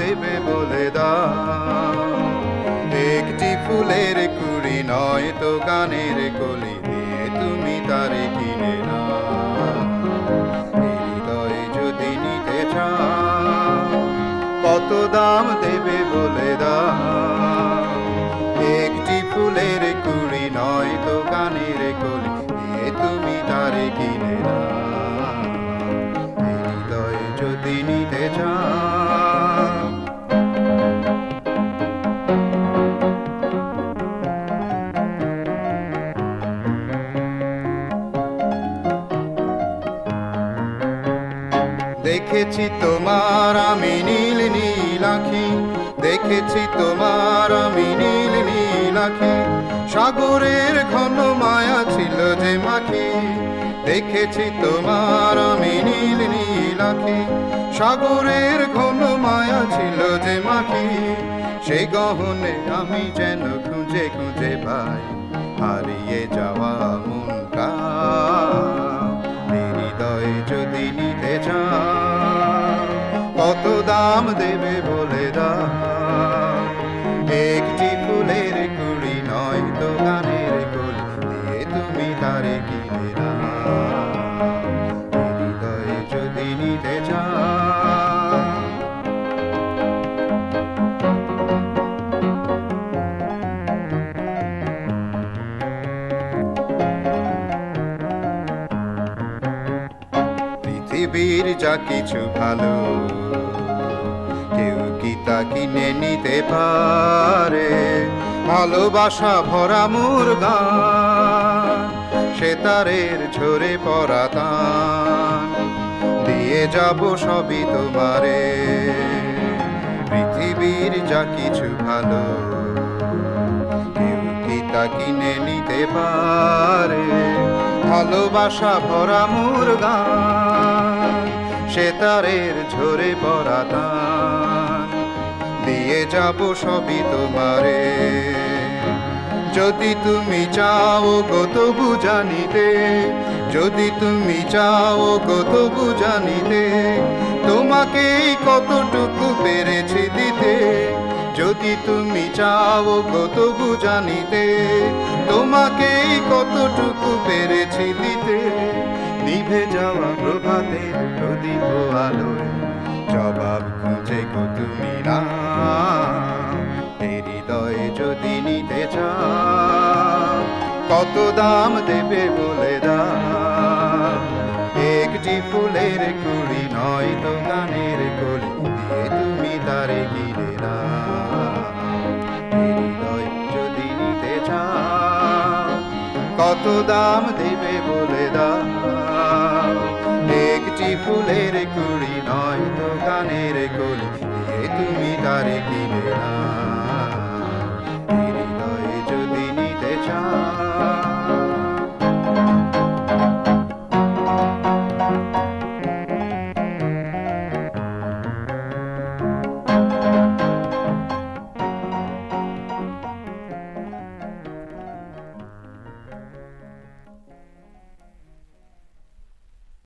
দেবে বলে দাও। একটি ফুলের কুড়ি নয় তো গানের কলি দিয়ে তুমি তারে কিনে নাও। হৃদয় যদি নিতে চাও কত দাম দেবে বলে দাও। একটি ফুলের কুড়ি নয় তো গানের কলি দিয়ে তুমি তারে কিনে নাও। হৃদয় যদি নিতে চাও। দেখেছি তোমার আমি নীল নীল আঁখি, দেখেছি তোমার আমি নীল নীল আঁখি, সাগরের ঘন মায়া ছিল যে মাখি। দেখেছি তোমার আমি নীল নীল আঁখি, সাগরের ঘন মায়া ছিল যে মাখি। সে গহনে আমি যেন খুঁজে খুঁজে পাই হারিয়ে যাওয়া মন কা। হৃদয় যদি নিতে চাও কত দাম দেবে বলে দাও। একটি ফুলের কুড়ি নয় তো গানের কলি দিয়ে তুমি তারে কিনে নাও। হৃদয় যদি নিতে চাও। পৃথিবীর যা কিছু ভালো কেউ কি তা কিনে নিতে পারে? ভালোবাসা ভরা মোর গান, সেতারের ঝরে পড়া তান দিয়ে যাব সবই তোমারে। পৃথিবীর যা কিছু ভালো কেউ কি তা কিনে নিতে পারে? ভালোবাসা ভরা মোর গান, সেতারের ঝরে পড়া তান দিয়ে যাব সবই তোমারে। যদি তুমি চাও গো তবু জানিতে, যদি তুমি চাও গো তবু জানিতে, তোমাকেই কতটুকু পেরেছি দিতে। যদি তুমি চাও গো তবু জানিতে, তোমাকেই কতটুকু পেরেছি দিতে। নিভে যাওয়া প্রভাতের প্রদীপ আলোয় জবাব খুঁজে গো তুমি না। হৃদয় যদি নিতে চাও কত দাম দেবে বলে দাও। একটি ফুলের কুড়ি নয় তো গানের কলি দিয়ে তুমি তারে কিনে নাও। হৃদয় যদি নিতে চাও কত দাম দেবে বলে দাও। একটি ফুলের কুড়ি নয় তো গানের কলি দিয়ে তুমি তারে কিনে নাও।